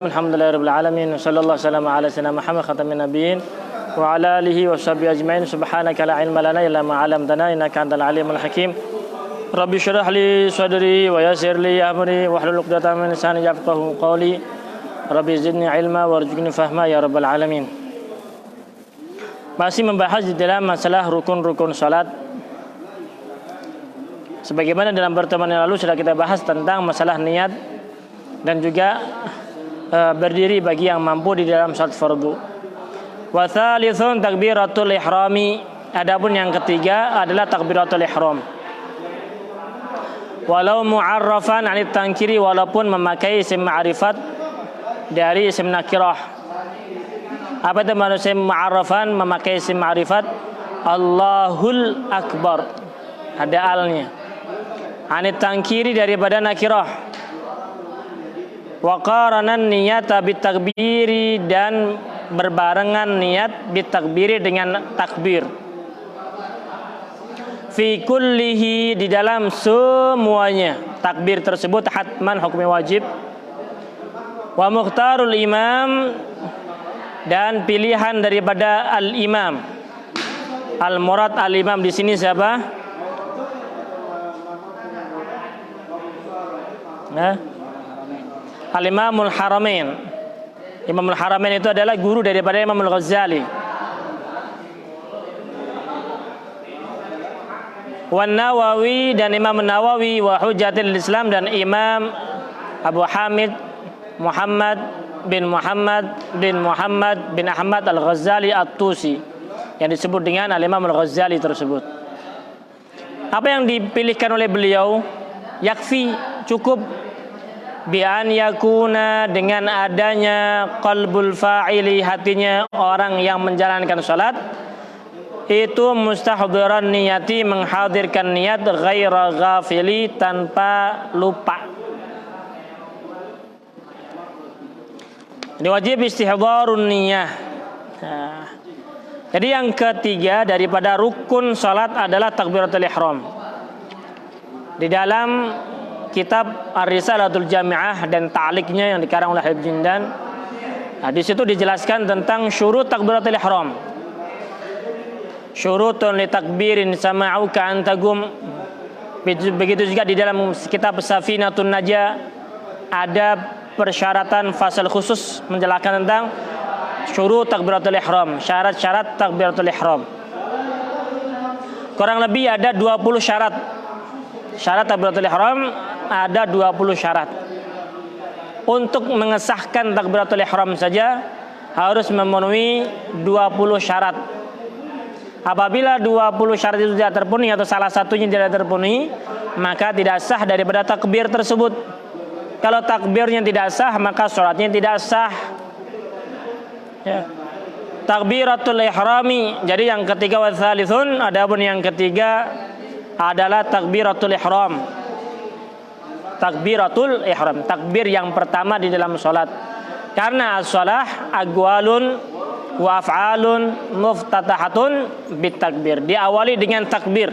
Alhamdulillahirabbil alamin sallallahu alaihi ala sayyidina Muhammad khatamin nabiyyin wa ala alihi washabihi ajmain subhanaka la ilma lana illa ma 'allamtana innaka antal alimul hakim rabbi shrah li sadri wa yassir li amri wahlul 'uqdatam min lisani yafqahu qawli rabbi zidni ilma warzuqni fahma ya rabbal alamin. Masih membahas di dalam masalah rukun-rukun salat. Sebagaimana dalam pertemuan yang lalu sudah kita bahas tentang masalah niat dan juga berdiri bagi yang mampu di dalam salat fardu. Wa tsalitsun takbiratul ihrami. Adapun yang ketiga adalah takbiratul ihram. Walau mu'arrafan 'anit tankiri, walaupun memakai isim ma'rifat dari isim nakirah. Apa itu maksud isim mu'arrafan? Memakai isim ma'rifat Allahul Akbar. Ada alnya. 'Anit tankiri daripada nakirah. Wa qaranan niyata bitakbiri, dan berbarengan niat bitakbiri dengan takbir. Fi kullihi, di dalam semuanya. Takbir tersebut hatman hukumnya wajib. Wa mukhtarul imam, dan pilihan daripada al-imam. Al-murad al-imam di sini siapa? Al-Imamul Haramain. Imamul Haramain itu adalah guru daripada Imam Al-Ghazali. Wan Nawawi, dan Imam Nawawi, wa Hujjatul Islam, dan Imam Abu Hamid Muhammad bin Ahmad Al-Ghazali At-Tusi, yang disebut dengan Al-Imam Al-Ghazali tersebut. Apa yang dipilihkan oleh beliau? Yakfi, cukup, bi an yakuna, dengan adanya qalbul fa'ili, hatinya orang yang menjalankan salat itu mustahdiran niyati, menghadirkan niat, ghaira ghafili, tanpa lupa. Ini wajib istihdarun niyah. Jadi yang ketiga daripada rukun salat adalah takbiratul ihram. Di dalam kitab Ar-Risalatul Jami'ah dan ta'liqnya yang dikarang oleh Habib Jindan, di situ dijelaskan tentang syurut takbiratul ihram. Syurutun li takbirin sama'uka antagum. Begitu juga di dalam kitab Safinatun Najah ada persyaratan fasal khusus menjelaskan tentang syurut takbiratul ihram, syarat-syarat takbiratul ihram. Kurang lebih ada 20 syarat. Syarat takbiratul ihram ada 20 syarat. Untuk mengesahkan takbiratul ihram saja harus memenuhi 20 syarat. Apabila 20 syarat itu tidak terpenuhi atau salah satunya tidak terpenuhi, maka tidak sah daripada takbir tersebut. Kalau takbirnya tidak sah, maka sholatnya tidak sah. Ya. Takbiratul ihrami. Jadi yang ketiga wa tsalitsun, adapun yang ketiga adalah takbiratul ihram. Takbiratul ihram, takbir yang pertama di dalam salat. Karena as-shalah aqwalun wa af'alun muftatahatun bitakbir. Diawali dengan takbir.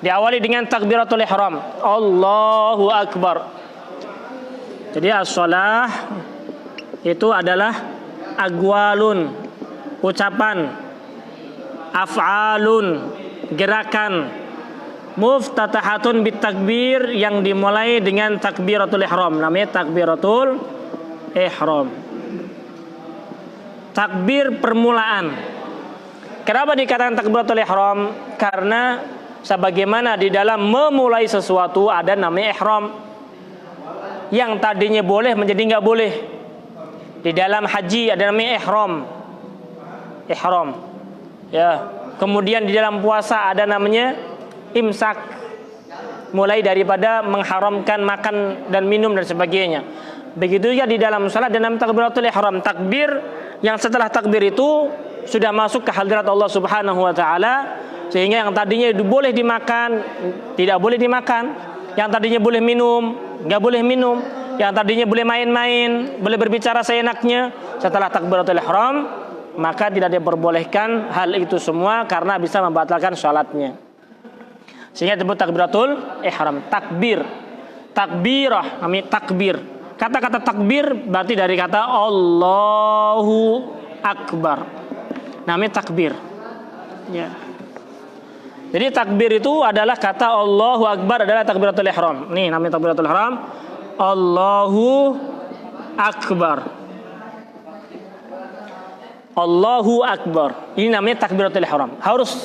Diawali dengan takbiratul ihram. Allahu akbar. Jadi as-shalah itu adalah aqwalun, ucapan, af'alun, gerakan, muftatahatun bitakbir, yang dimulai dengan takbiratul ihram, namanya takbiratul ihram. Takbir permulaan. Kenapa dikatakan takbiratul ihram? Karena sebagaimana di dalam memulai sesuatu ada namanya ihram. Yang tadinya boleh menjadi enggak boleh. Di dalam haji ada namanya ihram. Ihram. Ya. Kemudian di dalam puasa ada namanya imsak, mulai daripada mengharamkan makan dan minum dan sebagainya. Begitu juga di dalam salat dan dalam takbiratul ihram, takbir yang setelah takbir itu sudah masuk ke hadirat Allah Subhanahu wa taala, sehingga yang tadinya boleh dimakan tidak boleh dimakan, yang tadinya boleh minum enggak boleh minum, yang tadinya boleh main-main, boleh berbicara seenaknya, setelah takbiratul ihram maka tidak diperbolehkan hal itu semua karena bisa membatalkan salatnya. Sehingga disebut takbiratul ihram, takbir. Takbirah namanya takbir. kata-kata takbir berarti dari kata Allahu Akbar. Namanya takbir. Ya. Jadi takbir itu adalah kata Allahu Akbar adalah takbiratul ihram. Nih namanya takbiratul ihram. Allahu Akbar. Allahu Akbar. Ini namanya takbiratul ihram. Harus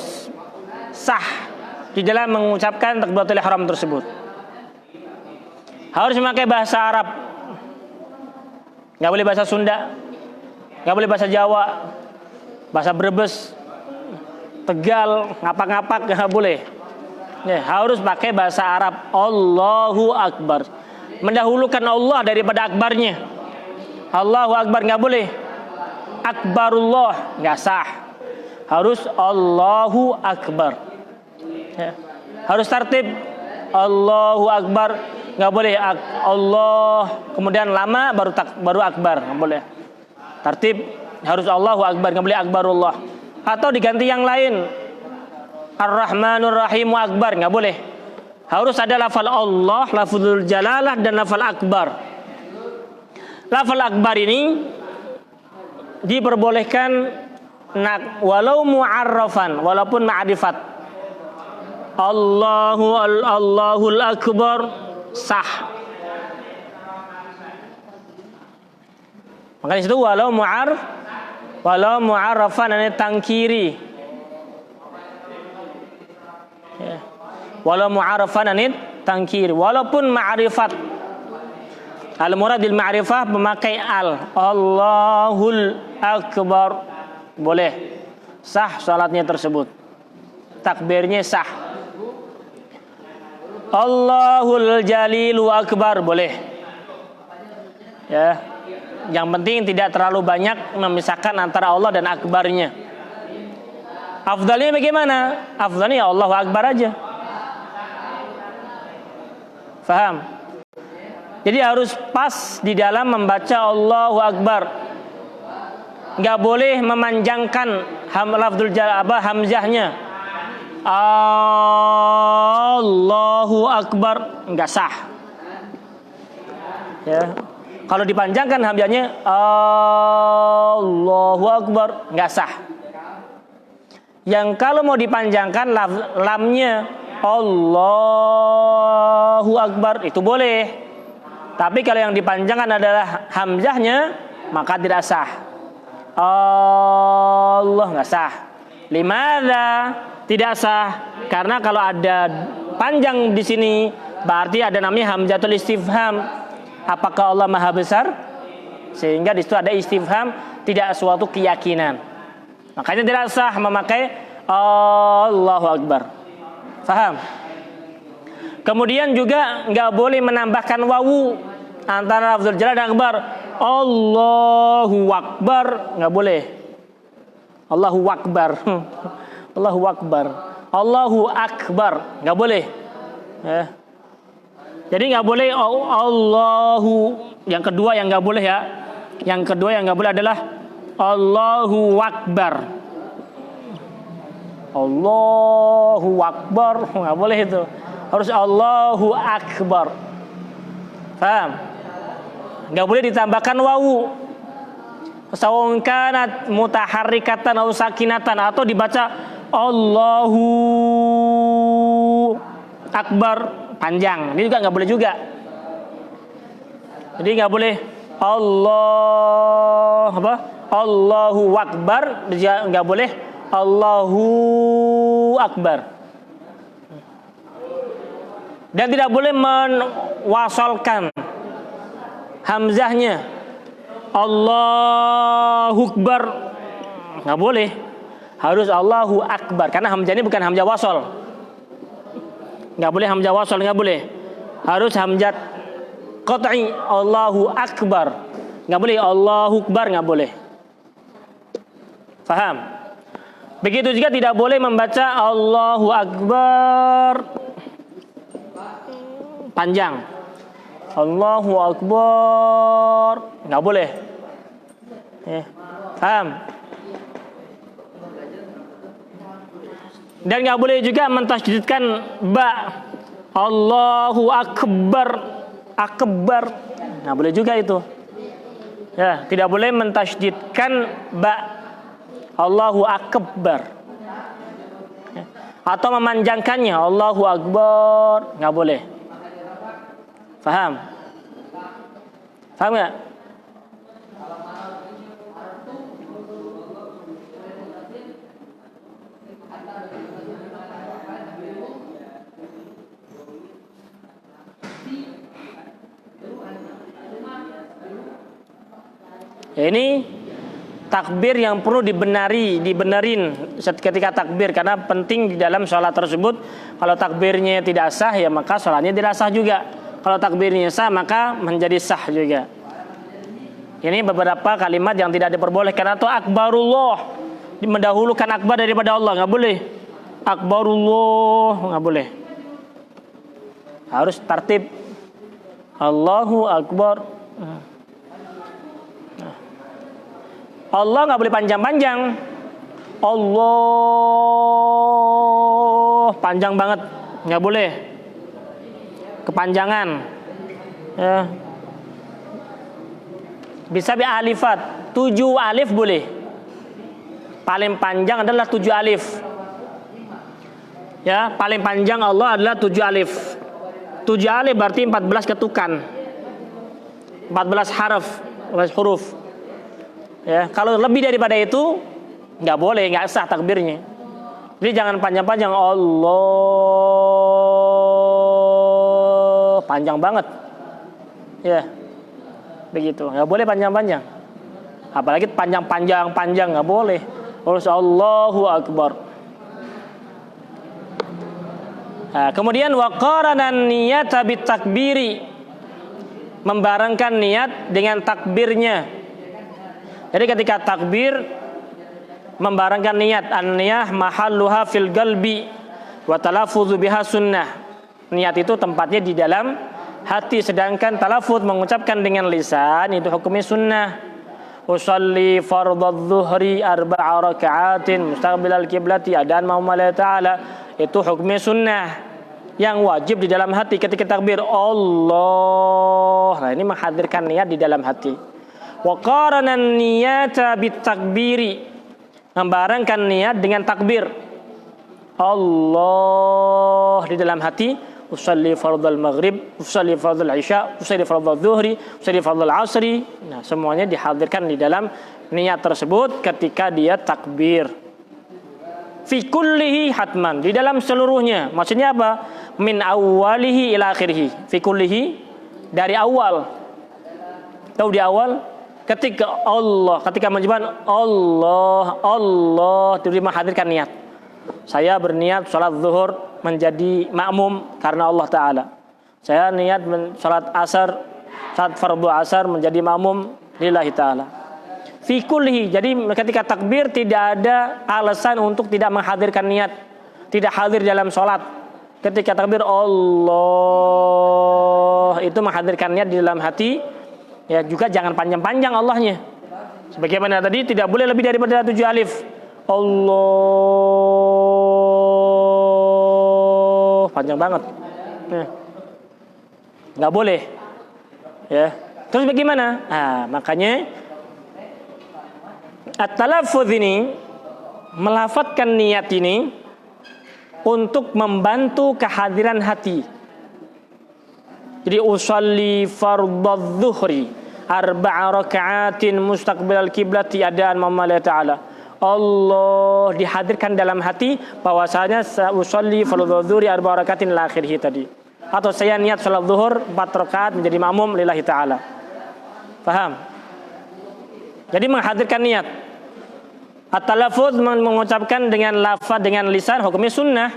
sah di dalam mengucapkan takbiratul ihram tersebut. Harus memakai bahasa Arab. Enggak boleh bahasa Sunda. Enggak boleh bahasa Jawa. Bahasa Brebes, Tegal, ngapak-ngapak enggak boleh. Ya, harus pakai bahasa Arab. Allahu Akbar. Mendahulukan Allah daripada akbarnya. Allahu Akbar enggak boleh. Akbarullah nggak sah, harus Allahu Akbar. Ya. Harus tertib. Allahu Akbar nggak boleh Allah kemudian lama baru akbar, nggak boleh. Tertib harus Allahu Akbar, nggak boleh akbarullah. Atau diganti yang lain, Ar-Rahmanur Rahim Akbar, nggak boleh. Harus ada lafal Allah, lafzul jalalah dan lafal akbar. Lafal akbar ini diperbolehkan walau mu'arrafan, walaupun ma'rifat. Allahul Akbar sah. Makanya itu walau mu'arrafan ini tangkiri. Ya. Walau mu'arrafan ini tangkiri, walaupun ma'rifat. Al-muradil ma'rifah memakai Allahul Akbar boleh, sah salatnya tersebut, takbirnya sah. Allahul Jalilu Akbar boleh. Ya, yang penting tidak terlalu banyak memisahkan antara Allah dan akbarnya. Afdalnya bagaimana? Afdalnya ya Allahu Akbar aja. Faham? Jadi harus pas di dalam membaca Allahu Akbar. Enggak boleh memanjangkan hamzahnya. Allahu Akbar enggak sah. Ya. Kalau dipanjangkan hamzahnya Allahu Akbar enggak sah. Yang kalau mau dipanjangkan lamnya Allahu Akbar itu boleh. Tapi kalau yang dipanjangkan adalah hamzahnya, maka tidak sah. Allah nggak sah. Limadza tidak sah? Karena kalau ada panjang di sini, berarti ada namanya hamzatul istifham. Apakah Allah Maha Besar? Sehingga di situ ada istifham, tidak suatu keyakinan. Makanya tidak sah memakai Allahu Akbar. Faham? Kemudian juga nggak boleh menambahkan wawu antara lafzul jalal dan akbar. Allahu Akbar nggak boleh. Allahu Akbar, Allahu Akbar, Allahu Akbar nggak boleh. Ya. Jadi nggak boleh Allahu. Yang kedua yang nggak boleh ya. Yang kedua yang nggak boleh adalah Allahu Akbar. Allahu Akbar nggak boleh itu. Harus Allahu Akbar. Paham? Enggak boleh ditambahkan wawu. Sawun kanat mutaharrikatan atau sakinatan, atau dibaca Allahu Akbar panjang. Ini juga enggak boleh juga. Jadi enggak boleh Allahu Akbar, enggak boleh Allahu Akbar. Dan tidak boleh mewasalkan hamzahnya Allahu Akbar, nggak boleh. Harus Allahu Akbar, karena hamzahnya bukan hamzah wasal. Nggak boleh hamzah wasal, nggak boleh. Harus hamzah qat'i Allahu Akbar, nggak boleh Allahu Akbar, nggak boleh. Faham? Begitu juga tidak boleh membaca Allahu Akbar panjang. Allahu Akbar nggak boleh. Paham? Dan nggak boleh juga mentasydidkan ba. Allahu Akbar, akbar Nah, boleh juga itu. Ya, tidak boleh mentasydidkan ba. Allahu akbar. Ya. Atau memanjangkannya Allahu akbar, nggak boleh. Faham? Faham nggak? Ini takbir yang perlu dibenerin ketika takbir, karena penting di dalam sholat tersebut. Kalau takbirnya tidak sah, ya maka sholatnya tidak sah juga. Kalau takbirnya sah, maka menjadi sah juga. Ini beberapa kalimat yang tidak diperbolehkan. Atau akbarullah, mendahulukan akbar daripada Allah, nggak boleh. Akbarullah, nggak boleh. Harus tertib. Allahu akbar. Allah nggak boleh panjang-panjang. Allah panjang banget, nggak boleh. Kepanjangan. Ya. Bisa bi alifat, 7 alif boleh. Paling panjang adalah 7 alif. Ya, paling panjang Allah adalah 7 alif. 7 alif berarti 14 ketukan. 14 huruf. Ya, kalau lebih daripada itu nggak boleh, nggak sah takbirnya. Jadi jangan panjang-panjang. Allah panjang banget, ya begitu. Nggak boleh panjang-panjang. Apalagi panjang nggak boleh. Harus Allahu akbar. Nah, kemudian waqaranan niyata bitakbiri, membarengkan niat dengan takbirnya. Jadi ketika takbir membarengkan niat, an-niyah mahalluha fil qalbi wa talaffuzu biha sunnah. Niat itu tempatnya di dalam hati, sedangkan talafuz mengucapkan dengan lisan itu hukumnya sunnah. Usalli fardadh dhuhri 4 raka'atin mustaqbilal qiblati adaan ma'amala ta'ala, itu hukumnya sunnah. Yang wajib di dalam hati ketika takbir Allah. Nah, ini menghadirkan niat di dalam hati. Wa qarana niyata bitakbiri, membarengkan niat dengan takbir. Allah di dalam hati. Usalli fardal maghrib, usalli fardal isya, usalli fardal zuhri, usalli fardal asri. Nah, semuanya dihadirkan di dalam niat tersebut ketika dia takbir. Fi kullihi hatman, di dalam seluruhnya. Maksudnya apa? Min awwalihi ila akhirih. Fi kullihi, dari awal. Tahu di awal? Ketika menyebut Allah itu menghadirkan niat. Saya berniat sholat zuhur menjadi makmum karena Allah Ta'ala. Saya niat sholat asar, sholat fardu asar menjadi makmum lillahi Ta'ala. Fi kullihi, jadi ketika takbir tidak ada alasan untuk tidak menghadirkan niat, tidak hadir dalam sholat. Ketika takbir Allah itu menghadirkan niat di dalam hati. Ya, juga jangan panjang-panjang Allahnya. Sebagaimana tadi tidak boleh lebih daripada 7 alif. Allah panjang banget. Ya. Nggak boleh. Ya. Terus bagaimana? Nah, makanya at-talaffuz ini, melafadzkan niat ini untuk membantu kehadiran hati. Jadi usalli fardadh dhuhri 4 raka'atin mustaqbilal qiblati adaan ma'amala ta'ala. Allah dihadirkan dalam hati bahwasanya usalli fardadh dhuhri 4 raka'atin ila akhirih tadi. Atau saya niat salat zuhur 4 rakaat menjadi makmum lillahi ta'ala. Paham? Jadi menghadirkan niat. At-talaffuz mengucapkan dengan lafaz dengan lisan hukumnya sunnah.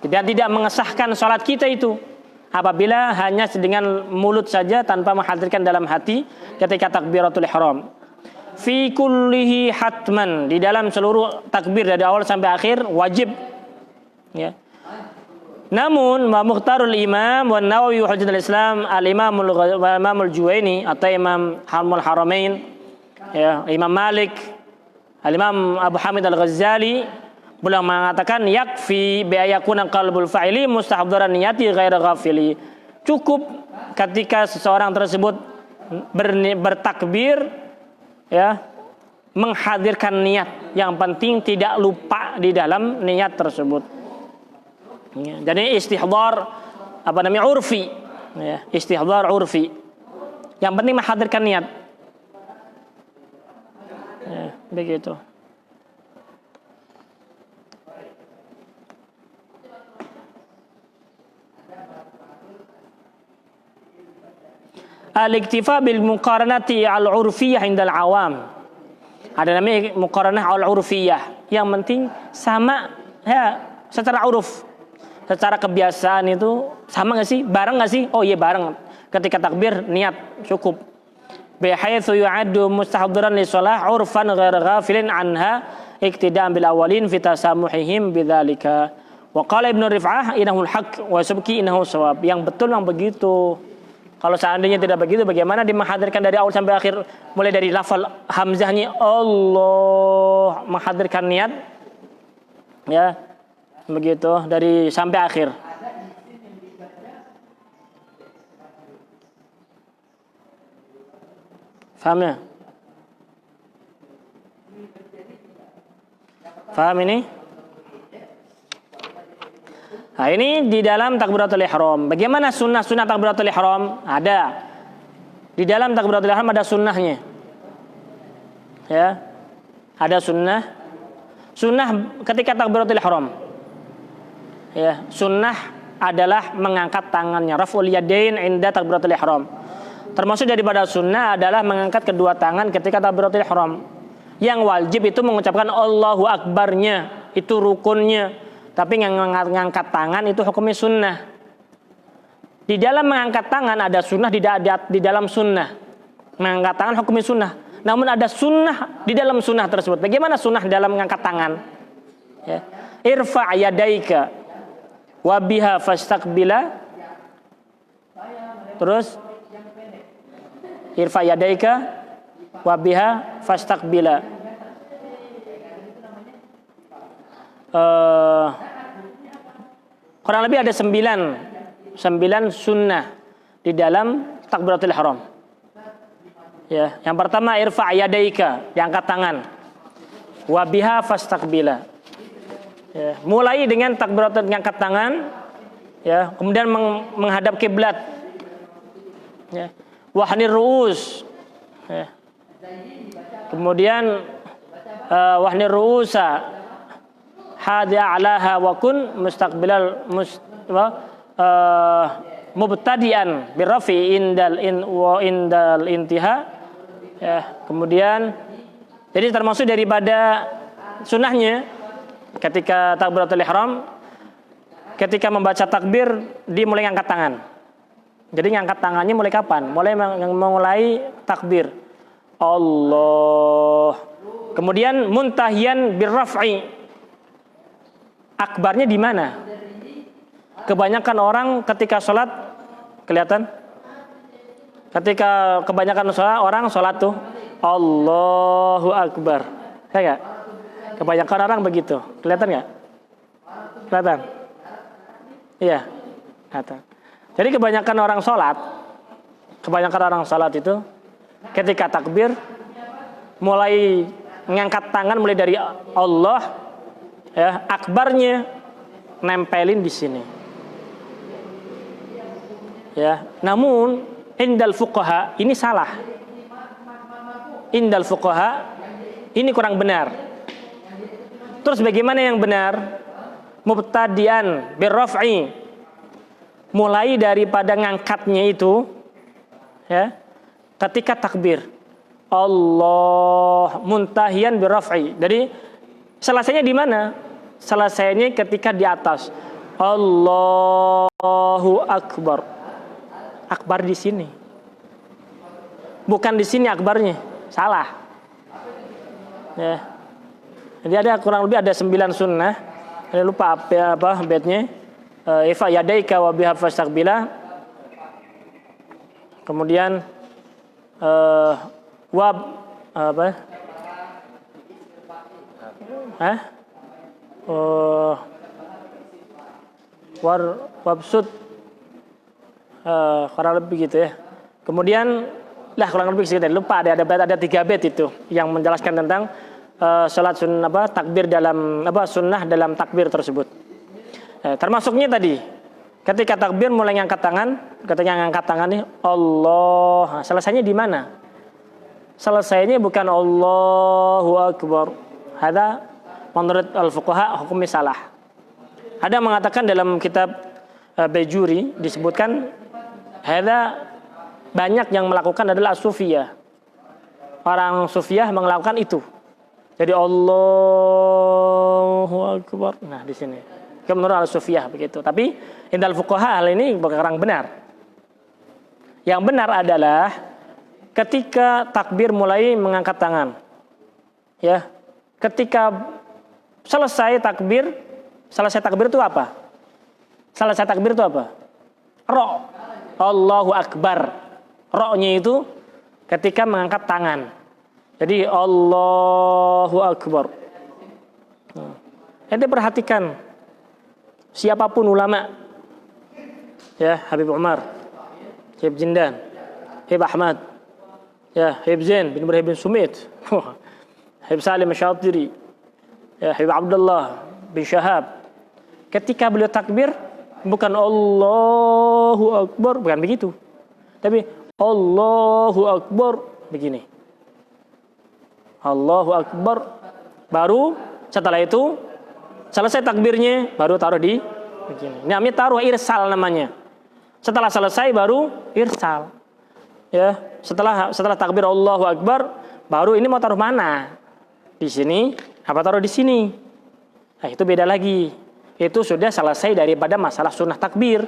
Tidak mengesahkan salat kita itu. Apabila hanya dengan mulut saja tanpa menghadirkan dalam hati ketika takbiratul ihram. Fi kullihi hatman, di dalam seluruh takbir dari awal sampai akhir wajib. Ya. Namun Mukhtarul Imam wa Nawawi Hujjatul Islam Al-Imamul Juwaini atau Imam Hamul Haramain, ya, Imam Malik, Al-Imam Abu Hamid Al-Ghazali beliau mengatakan yakfi bi ayakuna qalbul fa'ili mustahdaran niyati ghaira ghafili. Cukup ketika seseorang tersebut bertakbir, ya, menghadirkan niat. Yang penting tidak lupa di dalam niat tersebut. Ya, jadi istihdar urfi, ya, istihdar urfi. Yang penting menghadirkan niat. Ya, begitu. Al-iktifa bil muqaranati al-urfiyah indal awam. Ada namanya muqaranah al-urfiyah. Yang penting sama, ya, secara uruf. Secara kebiasaan itu sama nggak sih? Bareng nggak sih? Oh iya bareng. Ketika takbir niat cukup. Bihaitsu yu'addu mustahdiran li shalah urfan ghairu ghafilin anha iktidaan bil awwalin fi tasamuhihim bidzalika. Wa qala Ibnu Rif'ah innahu al-haq wa subki innahu shawab. Yang betul yang begitu. Kalau seandainya tidak begitu, bagaimana dia menghadirkan dari awal sampai akhir, mulai dari lafal hamzahnya Allah, menghadirkan niat, ya, begitu dari sampai akhir. Faham ya? Faham ini? Nah, ini di dalam takbiratul ihram. Bagaimana sunnah takbiratul ihram? Ada. Di dalam takbiratul ihram ada sunnahnya. Ya. Ada sunnah. Sunnah ketika takbiratul ihram. Ya, sunnah adalah mengangkat tangannya, raf'ul yadain inda takbiratul ihram. Termasuk daripada sunnah adalah mengangkat kedua tangan ketika takbiratul ihram. Yang wajib itu mengucapkan Allahu Akbarnya, itu rukunnya. Tapi ngangkat tangan itu hukumnya sunnah. Di dalam mengangkat tangan ada sunnah, di dalam sunnah. Mengangkat tangan hukumnya sunnah. Namun ada sunnah di dalam sunnah tersebut. Bagaimana sunnah dalam mengangkat tangan? Ya. Irfa' yadaika wa biha fastaqbila. Terus irfa' yadaika wa biha fastaqbila. Kurang lebih ada 9 sunnah di dalam takbiratul ihram. Ya, yang pertama irfa' yadaika, diangkat tangan. Wa biha fastaqbila. Ya, mulai dengan takbiratul ngangkat tangan, ya, kemudian menghadap kiblat. Ya. Wahnir ru'us. Ya. Kemudian wahnir ru'usa hadi a'laha wa kun mustaqbilal mubtadi'an birrafi indal intiha. Ya, kemudian jadi termasuk daripada sunnahnya ketika takbiratul ihram, ketika membaca takbir dia mulai ngangkat tangan. Jadi ngangkat tangannya mulai kapan? Mulai takbir Allah. Kemudian muntahiyan birraf'i. Akbarnya di mana? Kebanyakan orang ketika sholat kelihatan. Ketika kebanyakan orang sholat tuh Allahu Akbar. Ya gak? Kebanyakan orang begitu. Kelihatan gak? Kelihatan? Iya. Kelihatan. Jadi kebanyakan orang sholat itu ketika takbir mulai ngangkat tangan mulai dari Allah. Ya, akbarnya nempelin di sini. Ya, namun indal fuqaha ini salah. Indal fuqaha ini kurang benar. Terus bagaimana yang benar? Mubtadi'an birraf'i. Mulai daripada ngangkatnya itu, ya, ketika takbir Allah muntahiyan birraf'i. Jadi selesainya di mana? Selesainya ketika di atas Allahu Akbar. Akbar di sini. Bukan di sini akbarnya. Salah. Ya. Jadi ada kurang lebih ada 9 sunnah. Saya lupa apa baitnya. Ifa yadaika wa biha fastaqbila. Kemudian wab apa? Wabsud kurang lebih gitu ya. Kemudian kurang lebih sekitar lupa ada 3 bait itu yang menjelaskan tentang salat sunnah takbir dalam sunnah dalam takbir tersebut. Termasuknya tadi ketika takbir mulai ngangkat tangan, ketika ngangkat tangan nih Allah, selesainya di mana? Selesainya bukan Allahu Akbar. Ada menurut al-fuqaha hukumnya salah. Ada mengatakan dalam kitab Bajuri disebutkan ada banyak yang melakukan adalah sufiyah. Orang sufiyah melakukan itu. Jadi Allahu Akbar. Nah, di sini. Menurut al-sufiyah begitu. Tapi indal fuqaha hal ini kurang benar. Yang benar adalah ketika takbir mulai mengangkat tangan. Ya. Ketika selesai takbir itu apa? Selesai takbir itu apa? Ro. Allahu Akbar. Ro-nya itu ketika mengangkat tangan. Jadi Allahu Akbar. Ente perhatikan siapapun ulama, ya Habib Umar, Habib Jindan, Habib Ahmad, ya Habib Zain bin Ibrahim bin Sumit, Habib Salim Asy-Syatiri, ya Habib Abdullah bin Syahab. Ketika beliau takbir bukan Allahu Akbar, bukan begitu. Tapi Allahu Akbar begini. Allahu Akbar. Baru setelah itu selesai takbirnya baru taruh di begini. Ini namanya taruh irsal namanya. Setelah selesai baru irsal. Ya, setelah takbir Allahu Akbar baru ini mau taruh mana? Di sini apa taruh di sini? Nah, itu beda lagi. Itu sudah selesai daripada masalah sunnah takbir.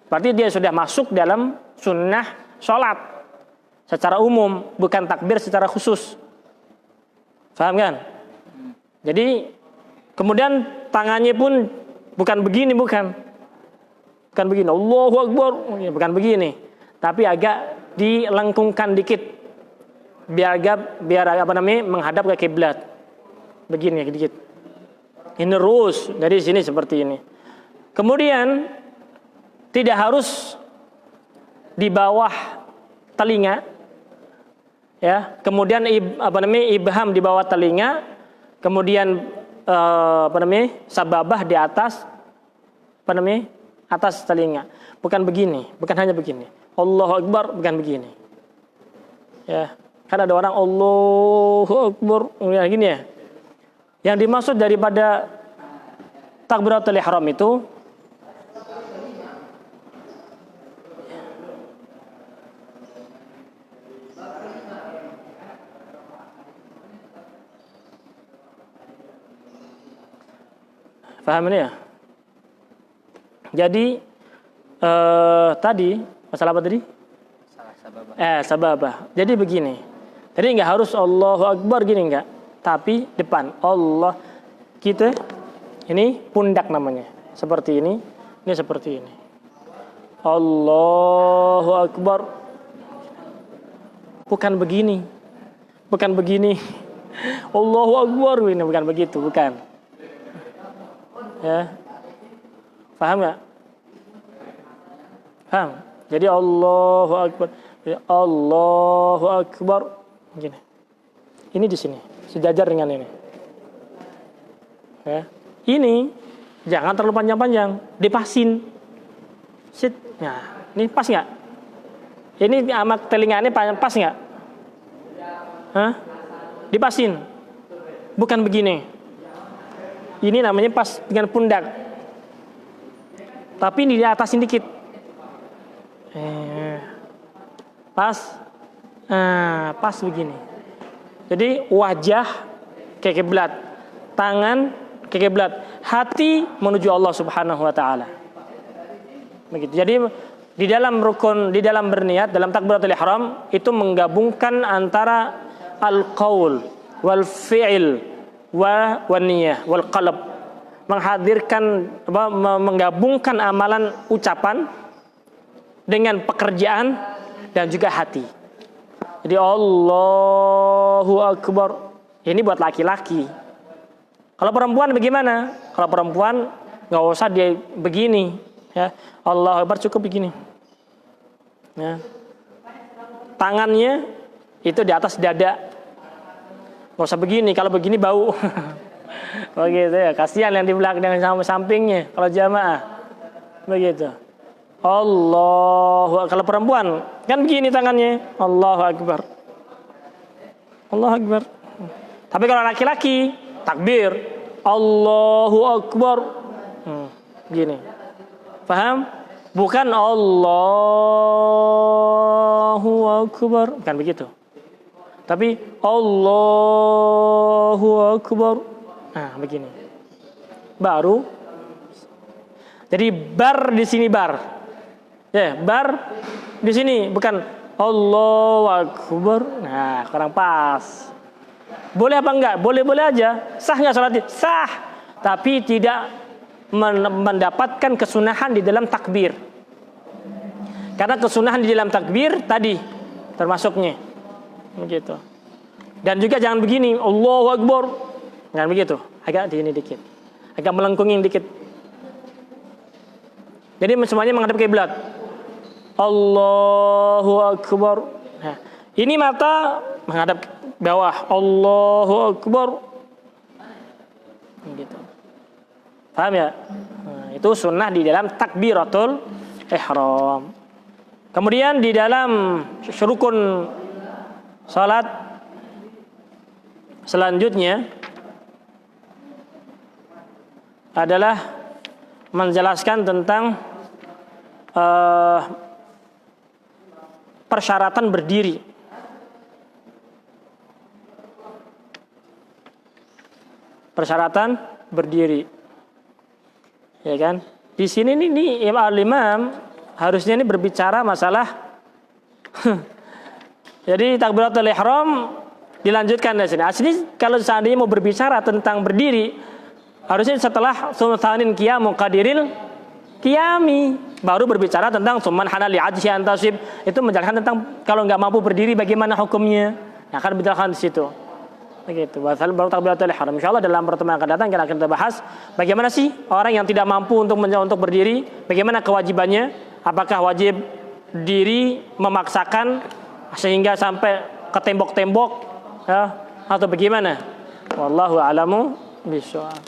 Berarti dia sudah masuk dalam sunnah sholat secara umum, bukan takbir secara khusus. Paham kan? Jadi kemudian tangannya pun bukan begini, bukan begini. Allahu Akbar, bukan begini. Tapi agak dilengkungkan dikit, biar menghadap ke kiblat. Begini dikit. Ini lurus dari sini seperti ini. Kemudian tidak harus di bawah telinga, ya. Kemudian ibham di bawah telinga, kemudian sababah di atas atas telinga. Bukan begini, bukan hanya begini. Allahu Akbar, bukan begini. Ya, kan ada orang Allahu Akbar gini ya. Yang dimaksud daripada takbiratul ihram itu paham ini ya? Jadi tadi masalah apa tadi? Sababah. Jadi begini. Jadi nggak harus Allahu Akbar gini nggak, tapi depan Allah gitu. Ini pundak namanya. Seperti ini seperti ini. Allahu Akbar. Bukan begini. Allahu Akbar ini bukan begitu, bukan. Ya. Paham enggak? Paham? Jadi Allahu Akbar. Jadi Allahu Akbar gini. Ini di sini, sejajar dengan ini. Ya. Ini jangan terlalu panjang-panjang, dipasin. Sit. Nah, ini pas enggak? Ini amat telinganya pas enggak? Hah? Dipasin. Bukan begini. Ini namanya pas dengan pundak. Tapi ini di atasin dikit. Pas. Pas begini. Jadi wajah ke kiblat, tangan ke kiblat, hati menuju Allah Subhanahu wa taala. Begitu. Jadi di dalam rukun, di dalam berniat, dalam takbiratul ihram itu menggabungkan antara al-qaul wal fi'il wa niyah wal qalb, menghadirkan menggabungkan amalan ucapan dengan pekerjaan dan juga hati. Jadi Allahu Akbar ini buat laki-laki. Kalau perempuan bagaimana? Kalau perempuan nggak usah dia begini, Ya, Allahu Akbar cukup begini. Ya. Tangannya itu di atas dada. Gak usah begini, kalau begini bau. Begitu ya, kasihan yang di belakang sama sampingnya kalau jamaah. Begitu. Allahu, kalau perempuan kan begini tangannya. Allahu Akbar. Allahu Akbar. Tapi kalau laki-laki takbir Allahu Akbar. Gini. Paham? Bukan Allahu Akbar, bukan begitu. Tapi Allahu Akbar. Nah, begini. Baru. Jadi bar di sini bar. Ya, bar di sini bukan Allahu Akbar. Nah, kurang pas. Boleh apa enggak? Boleh-boleh aja. Sah enggak salatnya? Sah. Tapi tidak mendapatkan kesunahan di dalam takbir. Karena kesunahan di dalam takbir tadi termasuknya. Begitu. Dan juga jangan begini, Allahu Akbar. Jangan begitu. Agak di sini dikit. Agak melengkungin dikit. Jadi semuanya menghadap kiblat. Allahu Akbar. Nah, ini mata menghadap bawah. Allahu Akbar. Gitu. Paham ya? Nah, itu sunnah di dalam takbiratul ihram. Kemudian di dalam rukun salat selanjutnya adalah menjelaskan tentang persyaratan berdiri. Persyaratan berdiri. Ya kan? Di sini nih Imam harusnya ini berbicara masalah jadi takbiratul ihram dilanjutkan dari sini. Asli kalau seandainya mau berbicara tentang berdiri harusnya setelah sultanin qiyamu qadiril qiyami baru berbicara tentang summan hanali ajsi antasib, itu menjelaskan tentang kalau nggak mampu berdiri bagaimana hukumnya. Nah, akan dijelaskan di situ. Begitu. Baru takbiratul ihram. Insyaallah dalam pertemuan yang akan datang kita akan bahas bagaimana sih orang yang tidak mampu untuk berdiri, bagaimana kewajibannya? Apakah wajib diri memaksakan sehingga sampai ke tembok-tembok ya, atau bagaimana? Wallahu a'lamu bishawab.